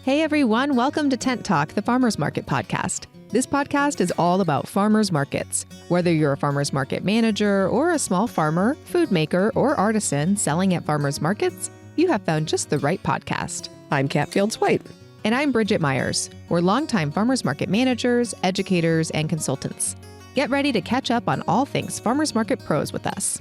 Hey everyone, welcome to Tent Talk, the Farmers Market podcast. This podcast is all about farmers markets. Whether you're a farmers market manager or a small farmer, food maker, or artisan selling at farmers markets, you have found just the right podcast. I'm Kat Fields-White. And I'm Bridget Myers. We're longtime farmers market managers, educators, and consultants. Get ready to catch up on all things farmers market pros with us.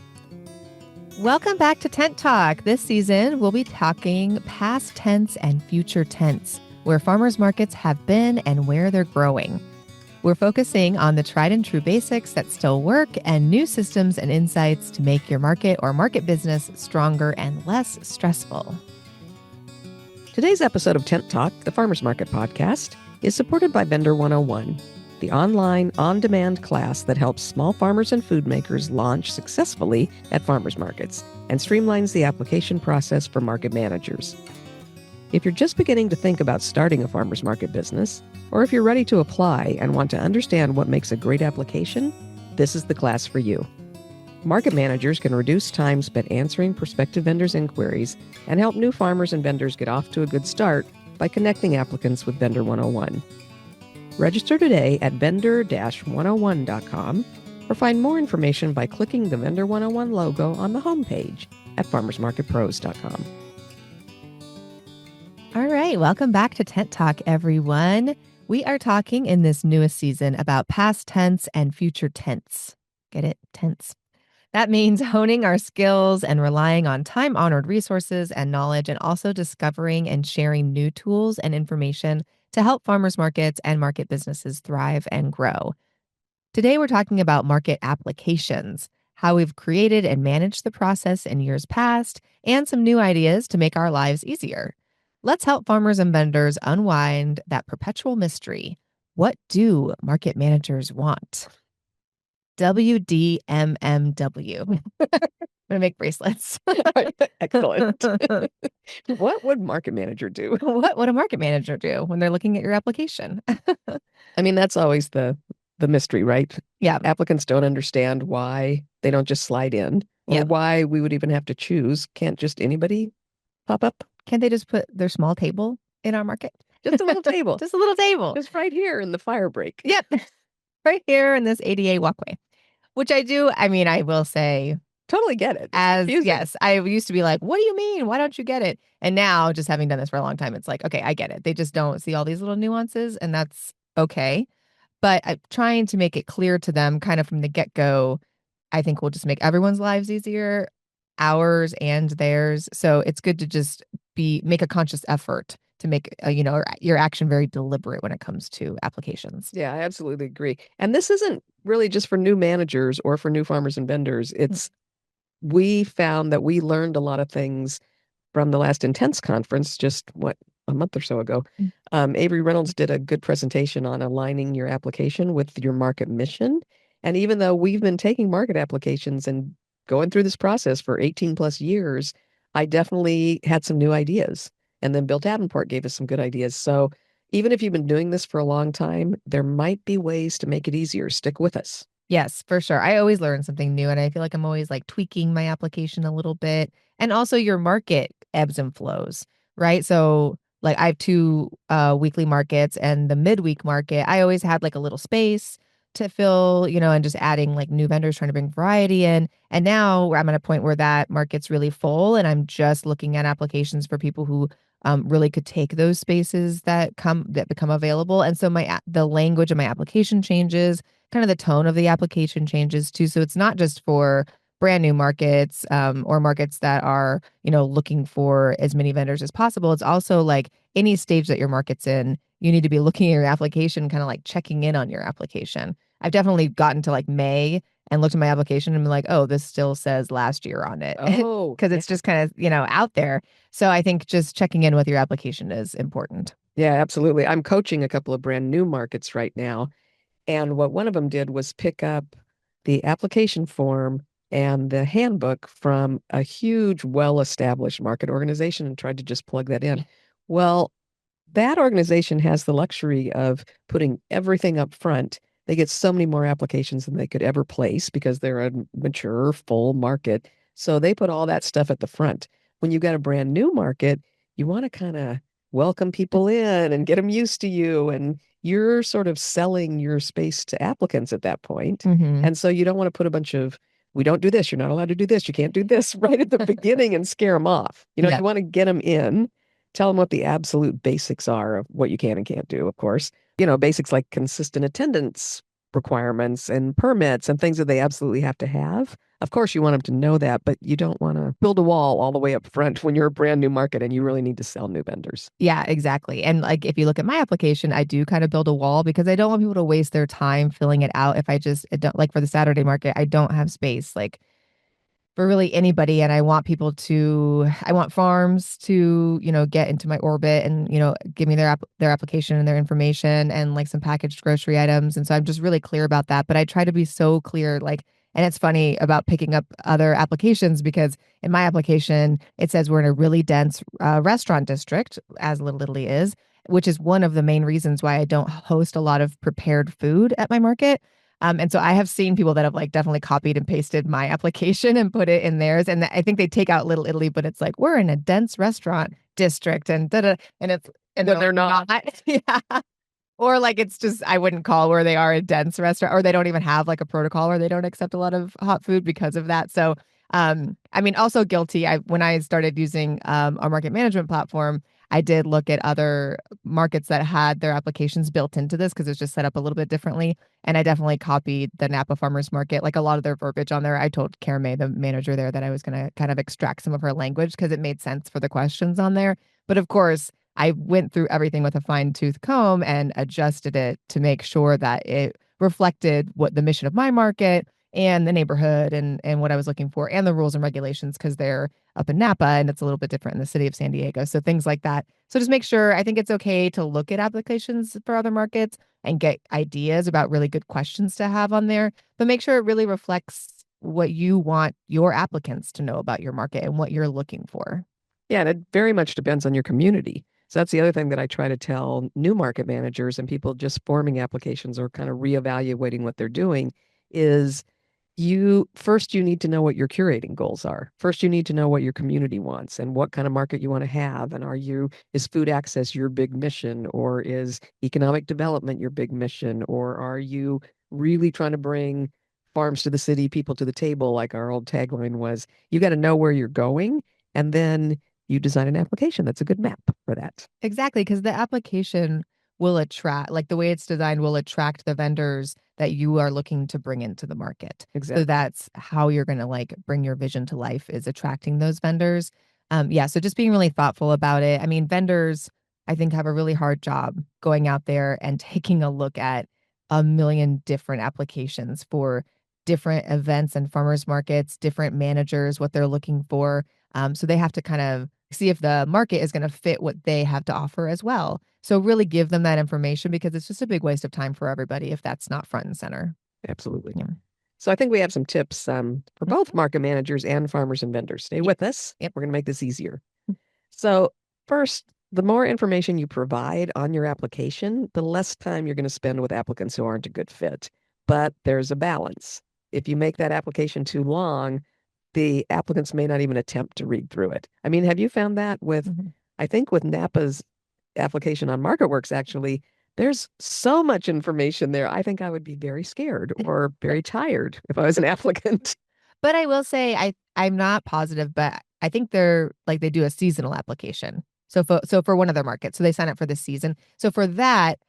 Welcome back to Tent Talk. This season, we'll be talking past tense and future tense, where farmers markets have been and where they're growing. We're focusing on the tried and true basics that still work and new systems and insights to make your market or market business stronger and less stressful. Today's episode of Tent Talk, the Farmers Market podcast, is supported by Vendor 101, the online, on-demand class that helps small farmers and food makers launch successfully at farmers markets and streamlines the application process for market managers. If you're just beginning to think about starting a farmers market business, or if you're ready to apply and want to understand what makes a great application, this is the class for you. Market managers can reduce time spent answering prospective vendors' inquiries and help new farmers and vendors get off to a good start by connecting applicants with Vendor 101. Register today at vendor-101.com or find more information by clicking the Vendor 101 logo on the homepage at farmersmarketpros.com. All right, welcome back to Tent Talk, everyone. We are talking in this newest season about past tense and future tense. Get it? Tense. That means honing our skills and relying on time-honored resources and knowledge, and also discovering and sharing new tools and information to help farmers markets and market businesses thrive and grow. Today, we're talking about market applications, how we've created and managed the process in years past, and some new ideas to make our lives easier. Let's help farmers and vendors unwind that perpetual mystery. What do market managers want? WDMMW. I'm going to make bracelets. Excellent. What would market manager do? What would a market manager do when they're looking at your application? I mean, that's always the mystery, right? Yeah. Applicants don't understand why they don't just slide in or why we would even have to choose. Can't just anybody pop up? Can't they just put their small table in our market? Just a little table. Just a little table. Just right here in the fire break. Yep. Right here in this ADA walkway. Which I do, I mean, I will say, totally get it. Yes, I used to be like, what do you mean? Why don't you get it? And now, just having done this for a long time, it's like, okay, I get it. They just don't see all these little nuances, and that's okay. But I'm trying to make it clear to them kind of from the get-go. I think will just make everyone's lives easier, ours and theirs. So it's good to just make a conscious effort to make your action very deliberate when it comes to applications. Yeah, I absolutely agree. And this isn't really just for new managers or for new farmers and vendors. We found that we learned a lot of things from the last Intense conference, just a month or so ago. Avery Reynolds did a good presentation on aligning your application with your market mission. And even though we've been taking market applications and going through this process for 18 plus years, I definitely had some new ideas. And then Bill Davenport gave us some good ideas. So even if you've been doing this for a long time, there might be ways to make it easier. Stick with us. Yes, for sure. I always learn something new, and I feel like I'm always like tweaking my application a little bit. And also your market ebbs and flows, right? So like I have two weekly markets, and the midweek market, I always had like a little space to fill, and just adding like new vendors, trying to bring variety in. And now I'm at a point where that market's really full, and I'm just looking at applications for people who really could take those spaces that become available. And so the language of my application changes, kind of the tone of the application changes too. So it's not just for brand new markets or markets that are, looking for as many vendors as possible. It's also like any stage that your market's in, you need to be looking at your application, kind of like checking in on your application. I've definitely gotten to like May and looked at my application and been like, oh, this still says last year on it. Oh, because it's just kind of, out there. So I think just checking in with your application is important. Yeah, absolutely. I'm coaching a couple of brand new markets right now. And what one of them did was pick up the application form and the handbook from a huge, well-established market organization and tried to just plug that in. Well, that organization has the luxury of putting everything up front. They get so many more applications than they could ever place because they're a mature, full market. So they put all that stuff at the front. When you've got a brand new market, you want to kind of welcome people in and get them used to you. And you're sort of selling your space to applicants at that point. Hmm. And so you don't want to put a bunch of, we don't do this, you're not allowed to do this, you can't do this right at the beginning and scare them off. Yeah. You want to get them in, tell them what the absolute basics are of what you can and can't do, of course. Basics like consistent attendance requirements and permits and things that they absolutely have to have. Of course, you want them to know that, but you don't want to build a wall all the way up front when you're a brand new market and you really need to sell new vendors. Yeah, exactly. And like if you look at my application, I do kind of build a wall because I don't want people to waste their time filling it out if I don't like for the Saturday market, I don't have space. Like for really anybody. And I want farms to, get into my orbit and, give me their application and their information and like some packaged grocery items. And so I'm just really clear about that. But I try to be so clear, like, and it's funny about picking up other applications because in my application, it says we're in a really dense restaurant district, as Little Italy is, which is one of the main reasons why I don't host a lot of prepared food at my market. And so I have seen people that have like definitely copied and pasted my application and put it in theirs. And I think they take out Little Italy, but it's like we're in a dense restaurant district and and When they're not. Yeah. Or like it's just I wouldn't call where they are a dense restaurant, or they don't even have like a protocol, or they don't accept a lot of hot food because of that. So I mean, also guilty. When I started using our market management platform, I did look at other markets that had their applications built into this because it's just set up a little bit differently. And I definitely copied the Napa Farmers Market, like a lot of their verbiage on there. I told Karen May, the manager there, that I was going to kind of extract some of her language because it made sense for the questions on there. But of course, I went through everything with a fine tooth comb and adjusted it to make sure that it reflected what the mission of my market and the neighborhood and what I was looking for and the rules and regulations because they're up in Napa and it's a little bit different in the city of San Diego. So things like that. So just make sure, I think it's okay to look at applications for other markets and get ideas about really good questions to have on there, but make sure it really reflects what you want your applicants to know about your market and what you're looking for. Yeah, and it very much depends on your community. So that's the other thing that I try to tell new market managers and people just forming applications or kind of reevaluating what they're doing is you need to know what your curating goals are. First, you need to know what your community wants and what kind of market you want to have. And is food access your big mission, or is economic development your big mission? Or are you really trying to bring farms to the city, people to the table, like our old tagline was? You got to know where you're going, and then you design an application that's a good map for that. Exactly, because the application will attract, like the way it's designed, will attract the vendors that you are looking to bring into the market. So Exactly. that's how you're going to like bring your vision to life is attracting those vendors. Yeah, so just being really thoughtful about it. I mean, vendors, I think, have a really hard job going out there and taking a look at a million different applications for different events and farmers markets, different managers, what they're looking for. So they have to kind of see if the market is going to fit what they have to offer as well. So really give them that information because it's just a big waste of time for everybody if that's not front and center. Absolutely. Yeah. So I think we have some tips for both Mhm. market managers and farmers and vendors. Stay Yep. with us. Yep. We're going to make this easier. So, first, the more information you provide on your application, the less time you're going to spend with applicants who aren't a good fit. But there's a balance. If you make that application too long, the applicants may not even attempt to read through it. I mean, have you found that Mhm. I think with Napa's application on MarketWorks, actually, there's so much information there. I think I would be very scared or very tired if I was an applicant. But I will say I'm not positive, but I think they do a seasonal application. So for one of their markets, so they sign up for the season. So for that,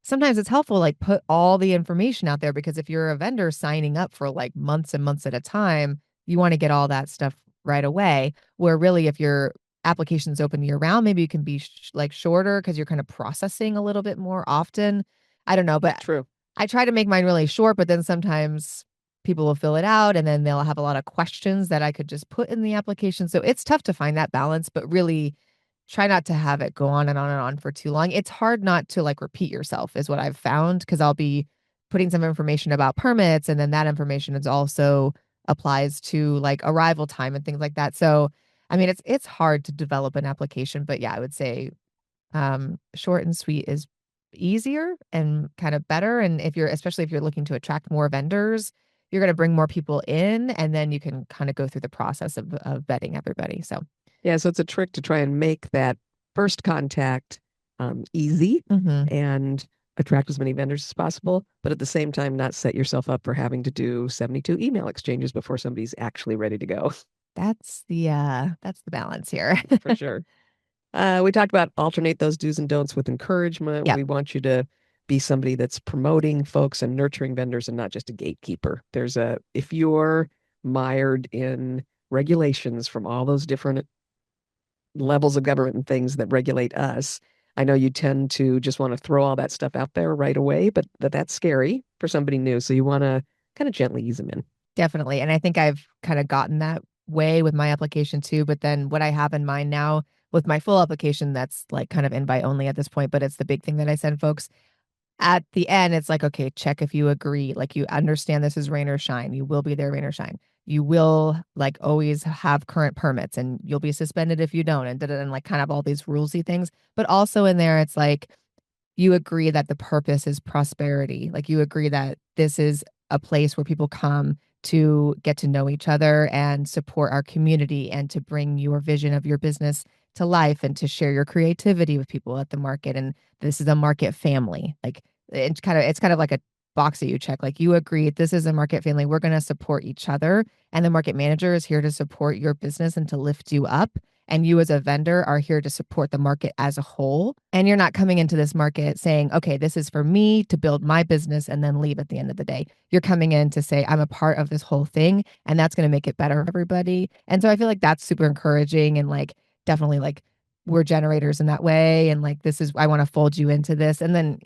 sometimes it's helpful like put all the information out there because if you're a vendor signing up for like months and months at a time, you want to get all that stuff right away. Where really if your application's open year round, maybe you can be like shorter because you're kind of processing a little bit more often. I don't know, but True. I try to make mine really short, but then sometimes people will fill it out and then they'll have a lot of questions that I could just put in the application. So it's tough to find that balance, but really try not to have it go on and on and on for too long. It's hard not to like repeat yourself, is what I've found, because I'll be putting some information about permits and then that information is also applies to like arrival time and things like that. So I mean it's hard to develop an application, but yeah, I would say short and sweet is easier and kind of better. And especially if you're looking to attract more vendors, you're going to bring more people in and then you can kind of go through the process of vetting everybody. So, Yeah, so it's a trick to try and make that first contact easy Hmm. and attract as many vendors as possible, but at the same time, not set yourself up for having to do 72 email exchanges before somebody's actually ready to go. That's the balance here. For sure. We talked about alternate those do's and don'ts with encouragement. Yep, We want you to be somebody that's promoting folks and nurturing vendors and not just a gatekeeper. If you're mired in regulations from all those different levels of government and things that regulate us, I know you tend to just want to throw all that stuff out there right away, but that's scary for somebody new. So you want to kind of gently ease them in. definitely. And I think I've kind of gotten that way with my application too. But then what I have in mind now with my full application, that's like kind of invite only at this point, but it's the big thing that I send folks at the end. It's like, okay, check if you agree. Like you understand this is rain or shine. You will be there, rain or shine. You will like always have current permits and you'll be suspended if you don't. And like kind of all these rulesy things. But also in there, it's like, you agree that the purpose is prosperity. Like you agree that this is a place where people come to get to know each other and support our community and to bring your vision of your business to life and to share your creativity with people at the market. And this is a market family. Like it's kind of like a box that you check. Like you agree this is a market family. We're going to support each other. And the market manager is here to support your business and to lift you up. And you as a vendor are here to support the market as a whole. And you're not coming into this market saying, okay, this is for me to build my business and then leave at the end of the day. You're coming in to say, I'm a part of this whole thing and that's going to make it better for everybody. And so I feel like that's super encouraging and like definitely like we're generators in that way. And like, this is, I want to fold you into this. And then,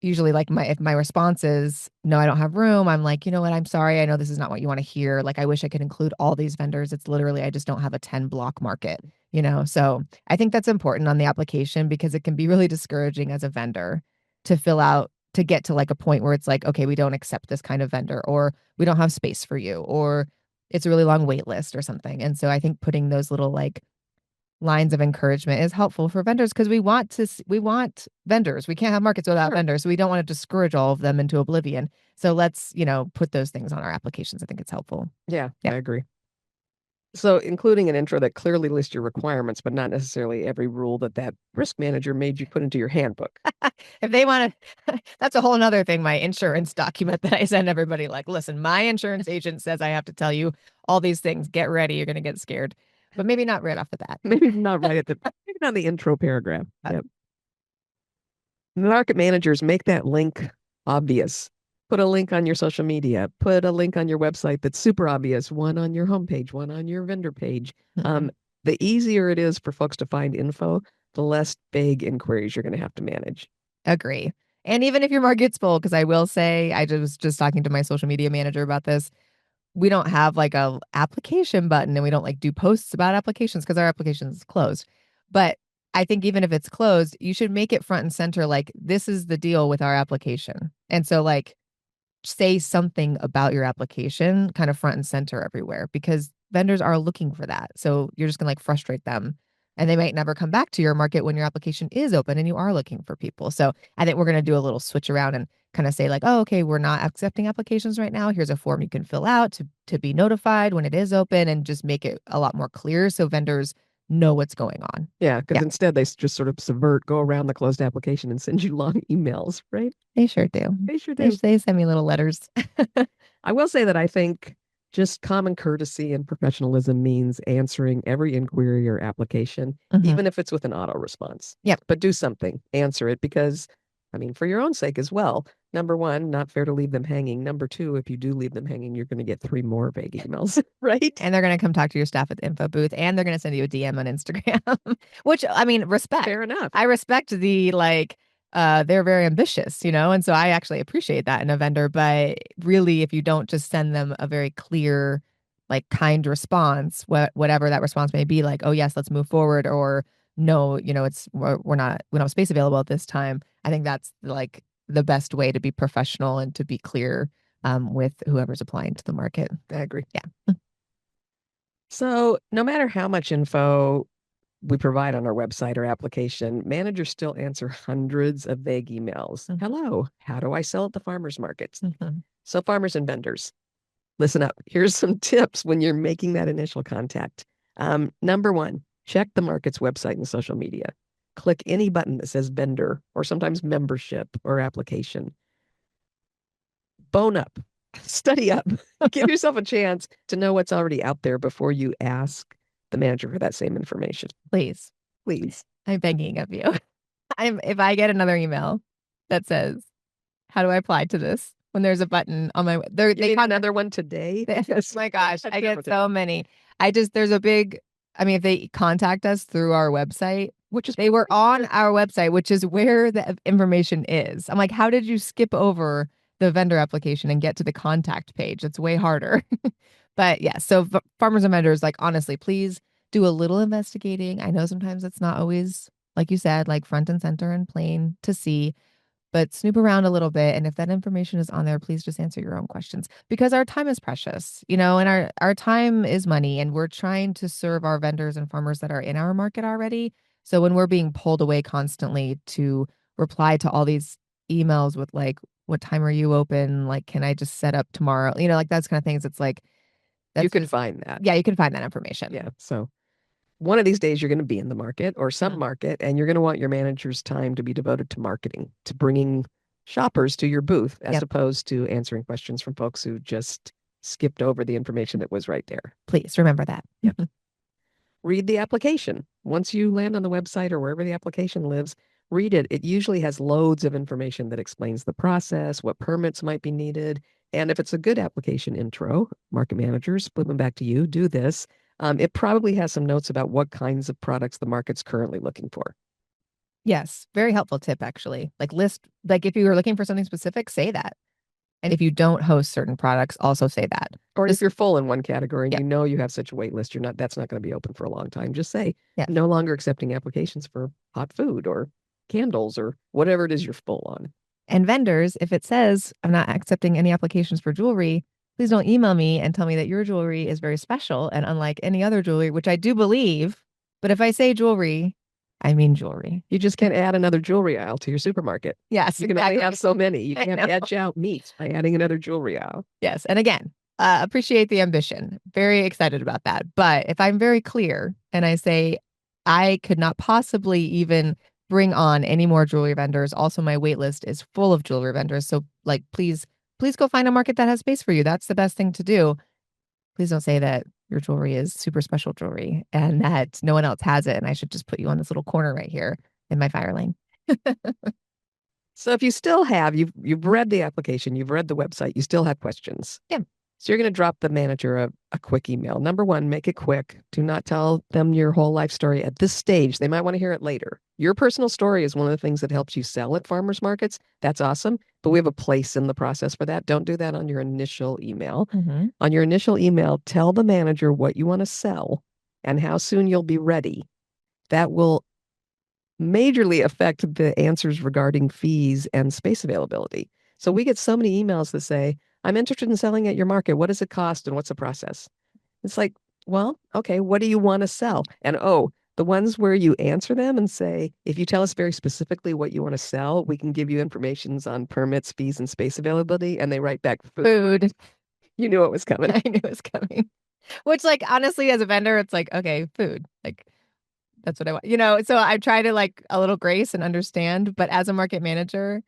usually like if my response is no, I don't have room, I'm like, you know what, I'm sorry, I know this is not what you want to hear, like I wish I could include all these vendors, it's literally I just don't have a 10 block market. So I think that's important on the application because it can be really discouraging as a vendor to fill out to get to like a point where it's like, okay, we don't accept this kind of vendor or we don't have space for you or it's a really long wait list or something. And so I think putting those little like lines of encouragement is helpful for vendors because we want vendors. We can't have markets without Sure. vendors. So we don't want to discourage all of them into oblivion. So let's put those things on our applications. I think it's helpful. Yeah, Yeah. I agree. So, including an intro that clearly lists your requirements, but not necessarily every rule that risk manager made you put into your handbook. If they want to, that's a whole nother thing. My insurance document that I send everybody, like, listen, my insurance agent says I have to tell you all these things. Get ready. You're going to get scared, but maybe not right off the bat. Maybe not right at the maybe not the intro paragraph. Uh, Yep. Market managers make that link obvious. Put a link on your social media. Put a link on your website that's super obvious. One on your homepage. One on your vendor page. mhm. The easier it is for folks to find info, the less vague inquiries you're going to have to manage. Agree. And even if your market's full, because I will say, I was just talking to my social media manager about this. We don't have like a application button and we don't like do posts about applications because our application is closed. But I think even if it's closed, you should make it front and center like this is the deal with our application. And so like say something about your application kind of front and center everywhere because vendors are looking for that. So you're just going to like frustrate them and they might never come back to your market when your application is open and you are looking for people. So I think we're going to do a little switch around and kind of say like, oh, okay, we're not accepting applications right now. Here's a form you can fill out to be notified when it is open and just make it a lot more clear so vendors know what's going on. Yeah, because Yeah, instead they just sort of go around the closed application and send you long emails, right? they sure do. They sure They, do. they send me little letters. I will say that I think just common courtesy and professionalism means answering every inquiry or application, Hmm. even if it's with an auto response. Yep. But do something, answer it because, I mean, for your own sake as well. Number one, not fair to leave them hanging. Number two, if you do leave them hanging, you're going to get 3 more vague emails, right? And they're going to come talk to your staff at the info booth and they're going to send you a DM on Instagram, which I mean, respect. Fair enough. I respect the like, they're very ambitious. And so I actually appreciate that in a vendor. But really, if you don't just send them a very clear, like kind response, whatever that response may be, like, oh, yes, let's move forward, or no, we don't have space available at this time. I think that's like the best way to be professional and to be clear with whoever's applying to the market. I agree. Yeah. So, no matter how much info we provide on our website or application, managers still answer hundreds of vague emails. Mhm. Hello, how do I sell at the farmers markets? Mhm. So, farmers and vendors, listen up. Here's some tips when you're making that initial contact. Number one, Check the market's website and social media. Click any button that says vendor or sometimes membership or application. Bone up, study up, give yourself a chance to know what's already out there before you ask the manager for that same information. Please. Please. I'm begging of you. If I get another email that says, how do I apply to this? When there's a button on my, You need another one today? oh my gosh, I get so many. There's a big, I mean, if they contact us through our website, Which is they were on our website, which is where the information is. I'm like, how did you skip over the vendor application and get to the contact page? It's way harder. But yeah, so farmers and vendors, like, honestly, please do a little investigating. I know sometimes it's not always, like you said, like front and center and plain to see, but snoop around a little bit. And if that information is on there, please just answer your own questions because our time is precious, and our time is money, and we're trying to serve our vendors and farmers that are in our market already. So when we're being pulled away constantly to reply to all these emails with like, what time are you open? Like, can I just set up tomorrow? Like that's kind of things. It's like, you can find that. Yeah, you can find that information. Yeah. So one of these days you're going to be in the market or some market, and you're going to want your manager's time to be devoted to marketing, to bringing shoppers to your booth, as opposed to answering questions from folks who just skipped over the information that was right there. Please remember that. Yep. Read the application. Once you land on the website or wherever the application lives, read it. It usually has loads of information that explains the process, what permits might be needed. And if it's a good application intro, market managers, flipping back to you, do this. It probably has some notes about what kinds of products the market's currently looking for. Yes, very helpful tip, actually. Like if you were looking for something specific, say that. And if you don't host certain products, also say that. Or if you're full in one category and you know you have such a wait list, that's not going to be open for a long time. Just say, no longer accepting applications for hot food or candles or whatever it is you're full on. And vendors, if it says, I'm not accepting any applications for jewelry, please don't email me and tell me that your jewelry is very special and unlike any other jewelry, which I do believe. But if I say jewelry, I mean jewelry. You just can't add another jewelry aisle to your supermarket. Yes, you can only have so many. You can't edge out meat by adding another jewelry aisle. Yes, and again, appreciate the ambition. Very excited about that. But if I'm very clear and I say I could not possibly even bring on any more jewelry vendors, also my wait list is full of jewelry vendors. So like, please go find a market that has space for you. That's the best thing to do. Please don't say that your jewelry is super special jewelry and that no one else has it. And I should just put you on this little corner right here in my fire lane. So if you still have, you've read the application, you've read the website, you still have questions. Yeah. So you're going to drop the manager a quick email. Number one, make it quick. Do not tell them your whole life story at this stage. They might want to hear it later. Your personal story is one of the things that helps you sell at farmers markets. That's awesome. But we have a place in the process for that. Don't do that on your initial email. Mm-hmm. On your initial email, tell the manager what you want to sell and how soon you'll be ready. That will majorly affect the answers regarding fees and space availability. So we get so many emails that say, I'm interested in selling at your market. What does it cost and what's the process? It's like, well, okay, what do you want to sell? And the ones where you answer them and say, if you tell us very specifically what you want to sell, we can give you information on permits, fees, and space availability. And they write back food. You knew it was coming. I knew it was coming. Which, like, honestly, as a vendor, it's like, okay, food. Like, that's what I want. So I try to like a little grace and understand, but as a market manager,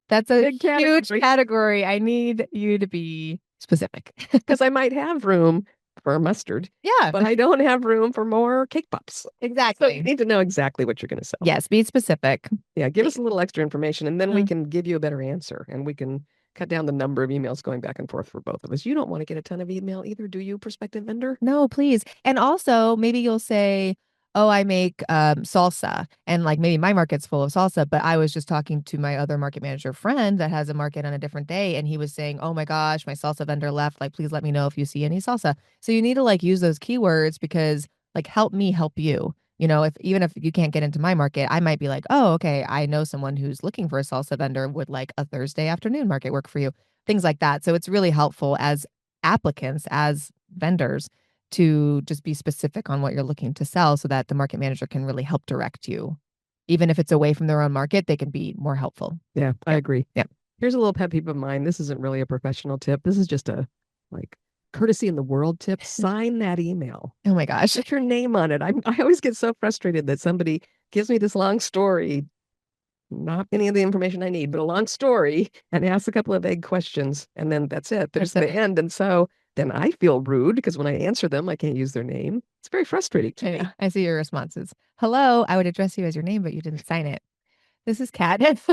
that's a huge category. I need you to be specific because I might have room for mustard. Yeah. But I don't have room for more cake pops. Exactly. So you need to know exactly what you're going to sell. Yes, be specific. Yeah, give us a little extra information and then we can give you a better answer and we can cut down the number of emails going back and forth for both of us. You don't want to get a ton of email either, do you, prospective vendor? No, please. And also, maybe you'll say, oh, I make salsa, and like maybe my market's full of salsa, but I was just talking to my other market manager friend that has a market on a different day, and he was saying, oh my gosh, my salsa vendor left. Like, please let me know if you see any salsa. So you need to like use those keywords because like, help me help you. Even if you can't get into my market, I might be like, oh, okay, I know someone who's looking for a salsa vendor. Would like a Thursday afternoon market work for you? Things like that. So it's really helpful as applicants, as vendors, to just be specific on what you're looking to sell so that the market manager can really help direct you. Even if it's away from their own market, they can be more helpful. Yeah, I agree. Yeah. Here's a little pet peeve of mine. This isn't really a professional tip. This is just a like courtesy in the world tip, sign that email. Oh my gosh. Put your name on it. I always get so frustrated that somebody gives me this long story, not any of the information I need, but a long story, and asks a couple of vague questions, and then that's it. There's the end. And so then I feel rude because when I answer them, I can't use their name. It's very frustrating to me. I see your responses. Hello, I would address you as your name, but you didn't sign it. This is Kat. If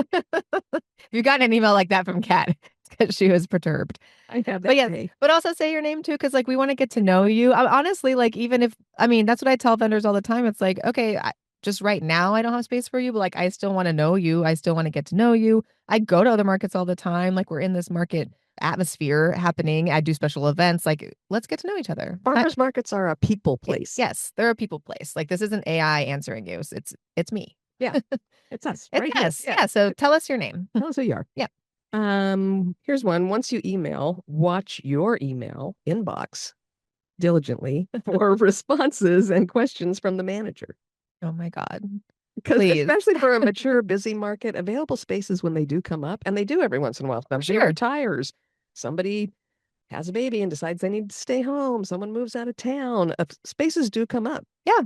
you got an email like that from Kat, it's because she was perturbed. I have that But yeah, day. but also say your name too, because like we want to get to know you. Honestly, like even if I mean that's what I tell vendors all the time. It's like okay, just right now I don't have space for you, but like I still want to know you. I still want to get to know you. I go to other markets all the time. Like we're in this market atmosphere happening. I do special events. Like let's get to know each other. Farmers markets are a people place. Yes, they're a people place. Like this isn't AI answering you. So it's me. Yeah, it's us. It's right us. here. Yeah. So tell us your name. Tell us who you are. Yeah. Here's one. Once you email, watch your email inbox diligently for responses and questions from the manager. Oh my God. Because Please. especially for a mature, busy market, available spaces when they do come up, and they do every once in a while. Somebody Sure. retires, somebody has a baby and decides they need to stay home, someone moves out of town. Spaces do come up. Yeah.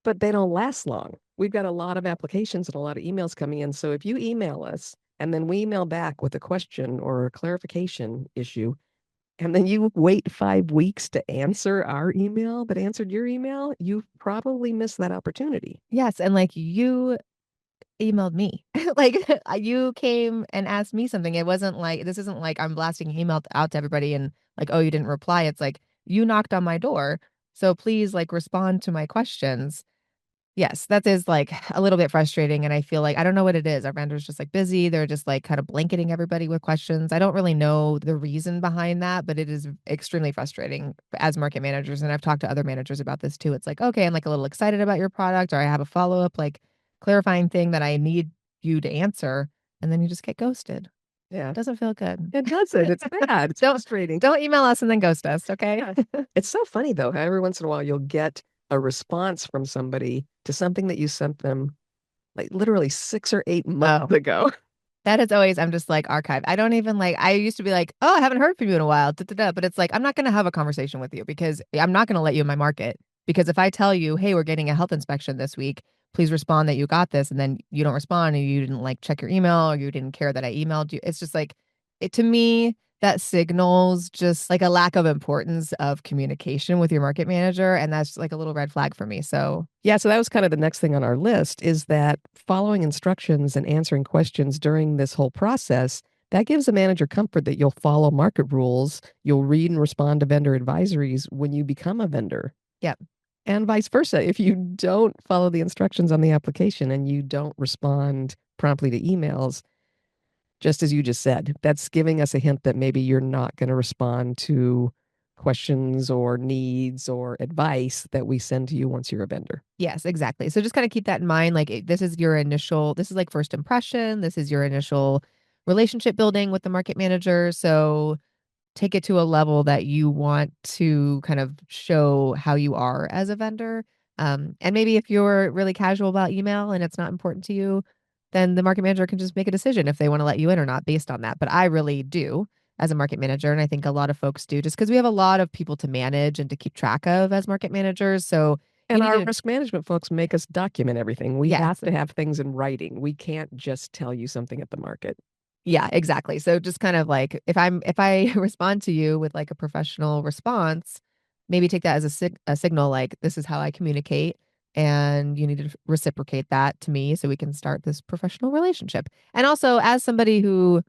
But they don't last long. We've got a lot of applications and a lot of emails coming in. So if you email us and then we email back with a question or a clarification issue, and then you wait 5 weeks to answer our email that answered your email, you probably missed that opportunity. Yes. And like you emailed me. Like you came and asked me something. It wasn't like this isn't like I'm blasting an email out to everybody and like, oh, you didn't reply. It's like you knocked on my door. So please like respond to my questions. Yes, that is like a little bit frustrating. And I feel like I don't know what it is. Our vendors just like busy. They're just like kind of blanketing everybody with questions. I don't really know the reason behind that, but it is extremely frustrating as market managers. And I've talked to other managers about this too. It's like, okay, I'm like a little excited about your product, or I have a follow-up, like clarifying thing that I need you to answer, and then you just get ghosted. Yeah. It doesn't feel good. It doesn't. It's bad. It's frustrating. Don't email us and then ghost us, okay? Yeah. It's so funny though, how every once in a while you'll get a response from somebody to something that you sent them like literally 6 or 8 months ago. That is always, I'm just like archive. I don't even like, I used to be like, oh, I haven't heard from you in a while. Da, da, da. But it's like, I'm not going to have a conversation with you because I'm not going to let you in my market. Because if I tell you, hey, we're getting a health inspection this week, please respond that you got this. And then you don't respond and you didn't like check your email or you didn't care that I emailed you. It's just like, it to me, that signals just like a lack of importance of communication with your market manager. And that's like a little red flag for me. So, yeah, so that was kind of the next thing on our list is that following instructions and answering questions during this whole process, that gives a manager comfort that you'll follow market rules, you'll read and respond to vendor advisories when you become a vendor. yep. And vice versa. If you don't follow the instructions on the application and you don't respond promptly to emails, just as you just said, that's giving us a hint that maybe you're not going to respond to questions or needs or advice that we send to you once you're a vendor. Yes, exactly. So just kind of keep that in mind. Like this is your initial, this is like first impression. This is your initial relationship building with the market manager. So take it to a level that you want to kind of show how you are as a vendor. And maybe if you're really casual about email and it's not important to you, then the market manager can just make a decision if they want to let you in or not based on that. But I really do as a market manager. And I think a lot of folks do just because we have a lot of people to manage and to keep track of as market managers. So, and our risk management folks make us document everything. We have to have things in writing. We can't just tell you something at the market. Yeah, exactly. So just kind of like if I respond to you with like a professional response, maybe take that as a signal like this is how I communicate and you need to reciprocate that to me so we can start this professional relationship. And also as somebody who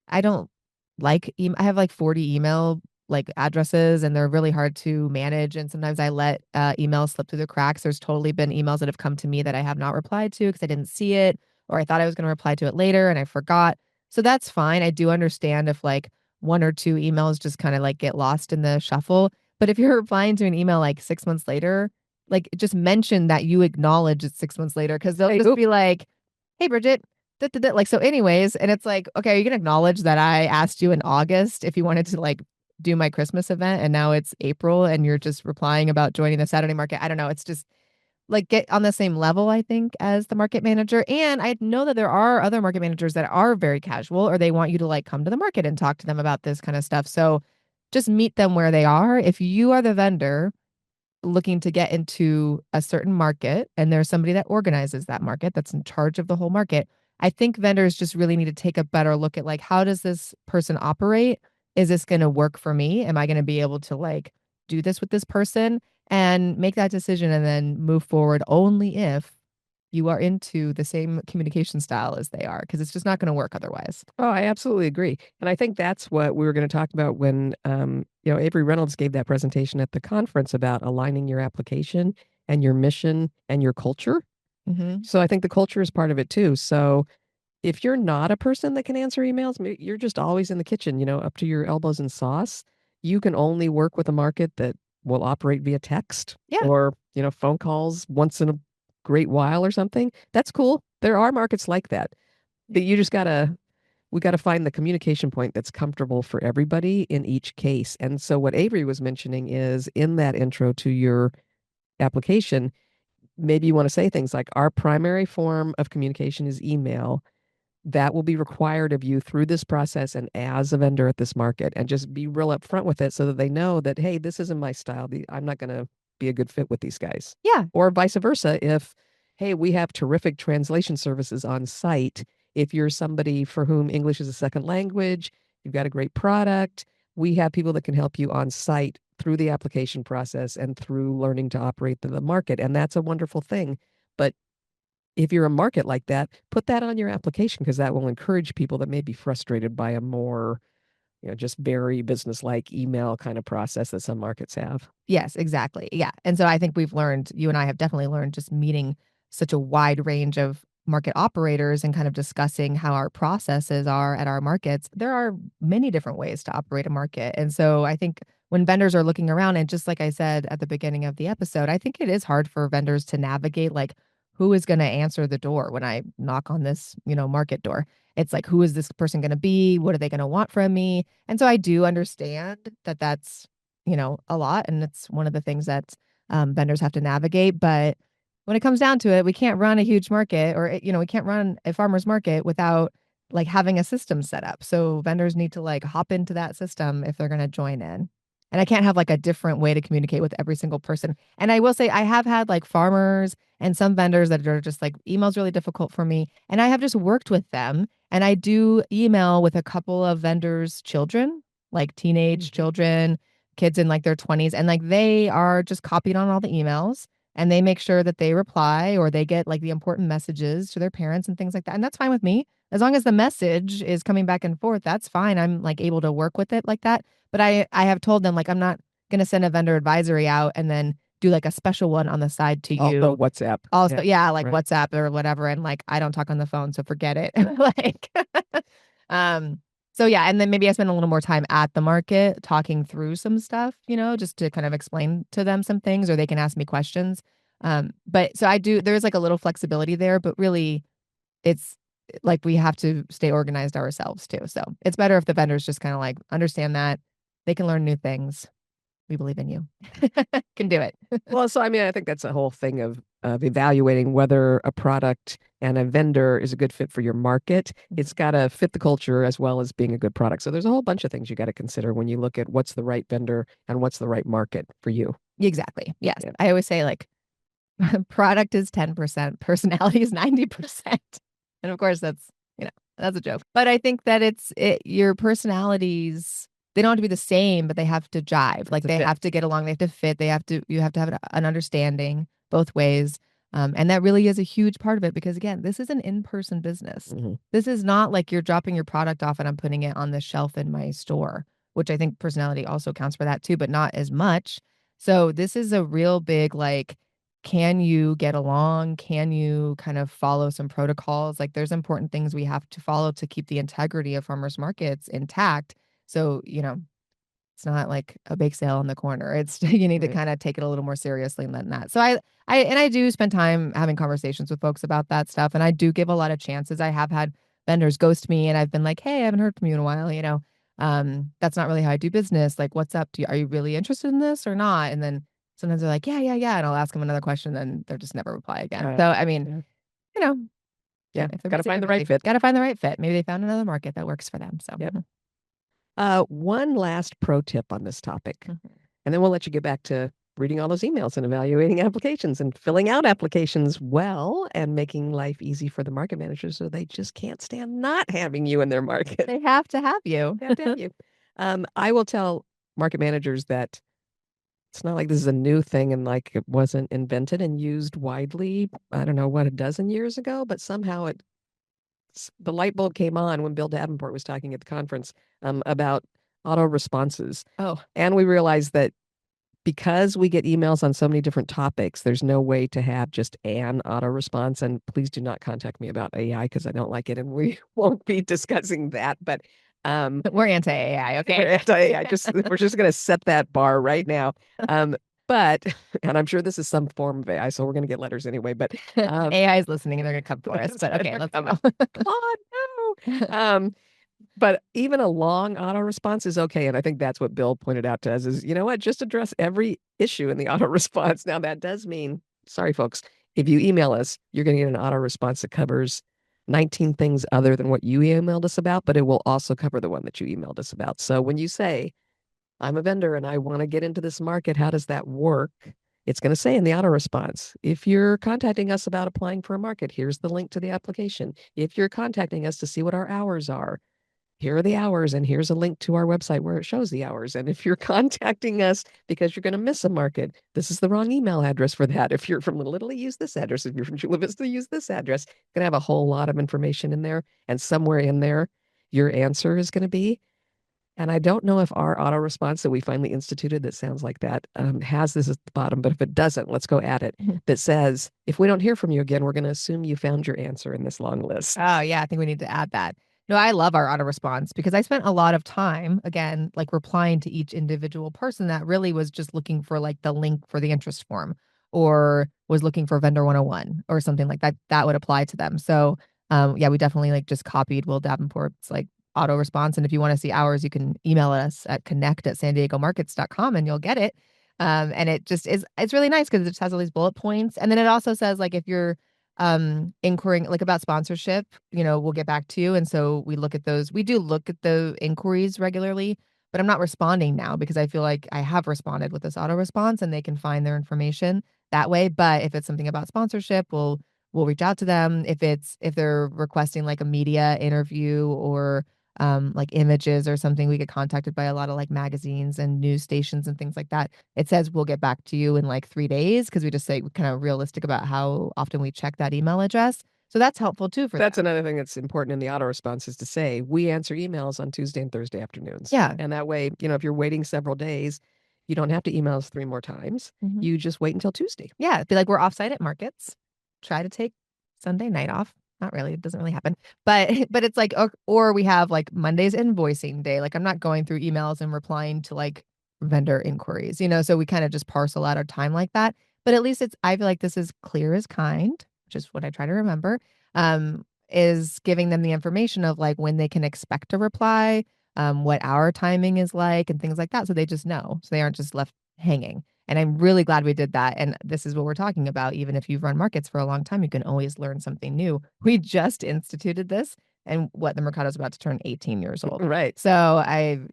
I don't like I have like 40 email like addresses and they're really hard to manage and sometimes I let emails slip through the cracks. There's totally been emails that have come to me that I have not replied to because I didn't see it or I thought I was going to reply to it later and I forgot. So that's fine. I do understand if like one or two emails just kind of like get lost in the shuffle. But if you're replying to an email like 6 months later, like just mention that you acknowledge it's 6 months later because they'll just be like, hey, Bridget, da, da, da. Like, so anyways, and it's like, okay, are you going to acknowledge that I asked you in August if you wanted to like do my Christmas event and now it's April and you're just replying about joining the Saturday market? I don't know. It's just like get on the same level, I think, as the market manager. And I know that there are other market managers that are very casual or they want you to like come to the market and talk to them about this kind of stuff. So just meet them where they are. If you are the vendor looking to get into a certain market and there's somebody that organizes that market that's in charge of the whole market, I think vendors just really need to take a better look at like, how does this person operate? Is this going to work for me? Am I going to be able to like do this with this person and make that decision and then move forward only if you are into the same communication style as they are, because it's just not going to work otherwise. Oh, I absolutely agree. And I think that's what we were going to talk about when, Avery Reynolds gave that presentation at the conference about aligning your application and your mission and your culture. Hmm. So I think the culture is part of it too. So if you're not a person that can answer emails, you're just always in the kitchen, up to your elbows in sauce. You can only work with a market that will operate via text Yeah. or, phone calls once in a great while or something. That's cool. There are markets like that. But you just gotta we got to find the communication point that's comfortable for everybody in each case. And so what Avery was mentioning is in that intro to your application, maybe you want to say things like our primary form of communication is email. That will be required of you through this process and as a vendor at this market, and just be real upfront with it so that they know that, hey, this isn't my style. I'm not going to be a good fit with these guys. Yeah. Or vice versa. If, hey, we have terrific translation services on site. If you're somebody for whom English is a second language, you've got a great product, we have people that can help you on site through the application process and through learning to operate the market. And that's a wonderful thing. But if you're a market like that, put that on your application because that will encourage people that may be frustrated by a more, just very business-like email kind of process that some markets have. Yes, exactly. Yeah. And so I think we've learned, you and I have definitely learned just meeting such a wide range of market operators and kind of discussing how our processes are at our markets. There are many different ways to operate a market. And so I think when vendors are looking around, and just like I said at the beginning of the episode, I think it is hard for vendors to navigate like who is going to answer the door when I knock on this, market door. It's like, who is this person going to be? What are they going to want from me? And so I do understand that that's a lot. And it's one of the things that vendors have to navigate. But when it comes down to it, we can't run a huge market or, we can't run a farmer's market without like having a system set up. So vendors need to like hop into that system if they're going to join in. And I can't have like a different way to communicate with every single person. And I will say, I have had like farmers and some vendors that are just like email's really difficult for me. And I have just worked with them. And I do email with a couple of vendors' children, like teenage Mhm. children, kids in like their 20s, and like they are just copied on all the emails and they make sure that they reply or they get like the important messages to their parents and things like that. And that's fine with me. As long as the message is coming back and forth, that's fine. I'm like able to work with it like that. But I have told them like I'm not going to send a vendor advisory out and then do like a special one on the side to Also you. WhatsApp. Also, Yeah. yeah, like Right. WhatsApp or whatever. And like I don't talk on the phone, so forget it. Like um so yeah, and then maybe I spend a little more time at the market talking through some stuff, just to kind of explain to them some things or they can ask me questions. But so I do there's like a little flexibility there, but really it's like we have to stay organized ourselves too. So it's better if the vendors just kind of like understand that they can learn new things. We believe in you. Can do it. Well, so I mean, I think that's a whole thing of evaluating whether a product and a vendor is a good fit for your market. It's got to fit the culture as well as being a good product. So there's a whole bunch of things you got to consider when you look at what's the right vendor and what's the right market for you. Exactly. Yes. Yeah. I always say like product is 10%, personality is 90%. And of course that's a joke. But I think that your personalities, they don't have to be the same, but they have to jive. Like To they fit. have to get along, they have to fit, you have to have an understanding both ways. And that really is a huge part of it because again, this is an in-person business. Mhm. This is not like you're dropping your product off and I'm putting it on the shelf in my store, which I think personality also counts for that too, but not as much. So this is a real big like, can you get along? Can you kind of follow some protocols? Like there's important things we have to follow to keep the integrity of farmers markets intact. So, it's not like a bake sale on the corner. It's you need to Right. kind of take it a little more seriously than that. So I do spend time having conversations with folks about that stuff. And I do give a lot of chances. I have had vendors ghost me and I've been like, hey, I haven't heard from you in a while. That's not really how I do business. Like, what's up? Are you really interested in this or not? And then sometimes they're like, yeah, yeah, yeah. And I'll ask them another question, and they'll just never reply again. Uh, So I mean, yeah. you know, Yeah. if they're Got to busy, find they're the right busy. fit. Got to find the right fit. Maybe they found another market that works for them. So Yep. One last pro tip on this topic, Mhm. and then we'll let you get back to reading all those emails and evaluating applications and filling out applications well and making life easy for the market managers so they just can't stand not having you in their market. They have to have you. They have to have you. I will tell market managers that it's not like this is a new thing and like it wasn't invented and used widely, I don't know what, a dozen years ago, but somehow the light bulb came on when Bill Davenport was talking at the conference about auto responses. Oh, And we realized that because we get emails on so many different topics, there's no way to have just an auto response. And please do not contact me about AI because I don't like it, and we won't be discussing that. But we're anti-AI, okay? we're anti-AI. We're just going to set that bar right now. But and I'm sure this is some form of AI, so we're going to get letters anyway. But AI is listening and they're going to come for us. But okay, let's go. Claude, no. But even a long auto response is okay. And I think that's what Bill pointed out to us is, you know what, just address every issue in the auto response. Now, that does mean, sorry, folks, if you email us, you're going to get an auto response that covers 19 things other than what you emailed us about, but it will also cover the one that you emailed us about. So when you say, I'm a vendor and I want to get into this market, how does that work? It's going to say in the auto response, if you're contacting us about applying for a market, here's the link to the application. If you're contacting us to see what our hours are, here are the hours, and here's a link to our website where it shows the hours. And if you're contacting us because you're going to miss a market, this is the wrong email address for that. If you're from Little Italy, use this address. If you're from Chula Vista, use this address. Going to have a whole lot of information in there, and somewhere in there, your answer is going to be. And I don't know if our auto response that we finally instituted that sounds like that has this at the bottom, but if it doesn't, let's go add it. That says, if we don't hear from you again, we're going to assume you found your answer in this long list. Oh, yeah, I think we need to add that. No, I love our auto response because I spent a lot of time, again, like replying to each individual person that really was just looking for like the link for the interest form or was looking for vendor 101 or something like that that would apply to them. So, yeah, we definitely like just copied Will Davenport's like auto response. And if you want to see ours, you can email us at connect@sandiegomarkets.com and you'll get it. And it just is, it's really nice because it just has all these bullet points. And then it also says like if you're inquiring like about sponsorship, we'll get back to you. And so we look at those. We do look at the inquiries regularly, but I'm not responding now because I feel like I have responded with this auto response and they can find their information that way. But if it's something about sponsorship, we'll reach out to them. If they're requesting like a media interview or like images or something, we get contacted by a lot of like magazines and news stations and things like that. It says we'll get back to you in like 3 days because we just say kind of realistic about how often we check that email address. So that's helpful too for That's them. another thing that's important in the auto response is to say, we answer emails on Tuesday and Thursday afternoons. Yeah. And that way, if you're waiting several days, you don't have to email us 3 more times. Mhm. You just wait until Tuesday. Yeah. Be like, we're offsite at markets. Try to take Sunday night off. Not really. It doesn't really happen. But but it's like, or we have like Monday's invoicing day. Like I'm not going through emails and replying to like vendor inquiries, so we kind of just parcel out our time like that. But at least I feel like this is clear as kind, which is what I try to remember, is giving them the information of like when they can expect a reply, what our timing is like and things like that. So they just know. So they aren't just left hanging. And I'm really glad we did that. And this is what we're talking about. Even if you've run markets for a long time, you can always learn something new. We just instituted this, and the Mercado's about to turn 18 years old. Right. So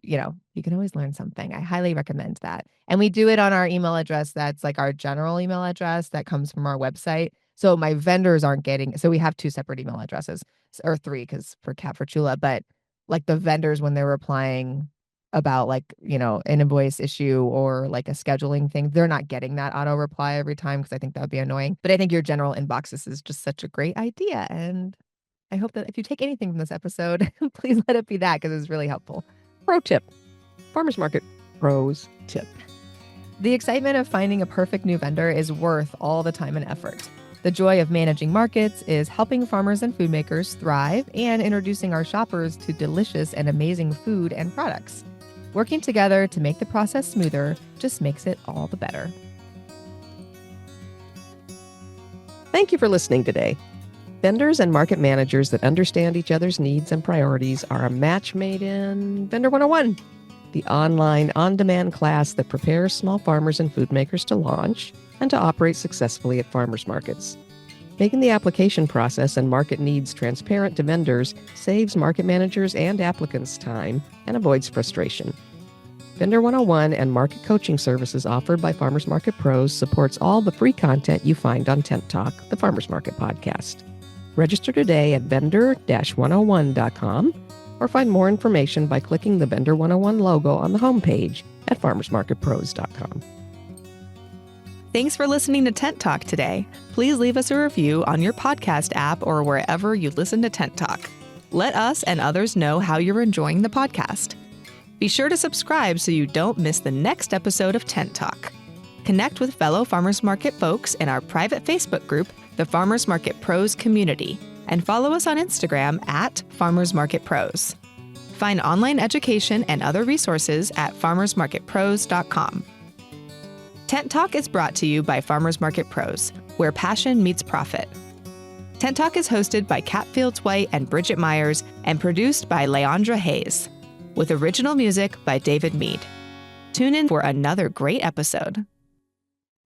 you can always learn something. I highly recommend that. And we do it on our email address. That's like our general email address that comes from our website. So my vendors aren't getting, so we have 2 separate email addresses or 3 because for Cat for Chula, but like the vendors, when they're replying about like, an invoice issue or like a scheduling thing, they're not getting that auto reply every time because I think that would be annoying. But I think your general inboxes is just such a great idea. And I hope that if you take anything from this episode, please let it be that because it's really helpful. Pro tip. Farmers Market Pros tip. The excitement of finding a perfect new vendor is worth all the time and effort. The joy of managing markets is helping farmers and food makers thrive and introducing our shoppers to delicious and amazing food and products. Working together to make the process smoother just makes it all the better. Thank you for listening today. Vendors and market managers that understand each other's needs and priorities are a match made in Vendor 101, the online on-demand class that prepares small farmers and food makers to launch and to operate successfully at farmers markets. Making the application process and market needs transparent to vendors saves market managers and applicants time and avoids frustration. Vendor 101 and market coaching services offered by Farmers Market Pros supports all the free content you find on Tent Talk, the Farmers Market podcast. Register today at vendor-101.com or find more information by clicking the Vendor 101 logo on the homepage at farmersmarketpros.com. Thanks for listening to Tent Talk today. Please leave us a review on your podcast app or wherever you listen to Tent Talk. Let us and others know how you're enjoying the podcast. Be sure to subscribe so you don't miss the next episode of Tent Talk. Connect with fellow Farmers Market folks in our private Facebook group, the Farmers Market Pros Community, and follow us on Instagram at Farmers Market Pros. Find online education and other resources at farmersmarketpros.com. Tent Talk is brought to you by Farmers Market Pros, where passion meets profit. Tent Talk is hosted by Kat Fields White and Bridget Myers and produced by Leandra Hayes, with original music by David Mead. Tune in for another great episode.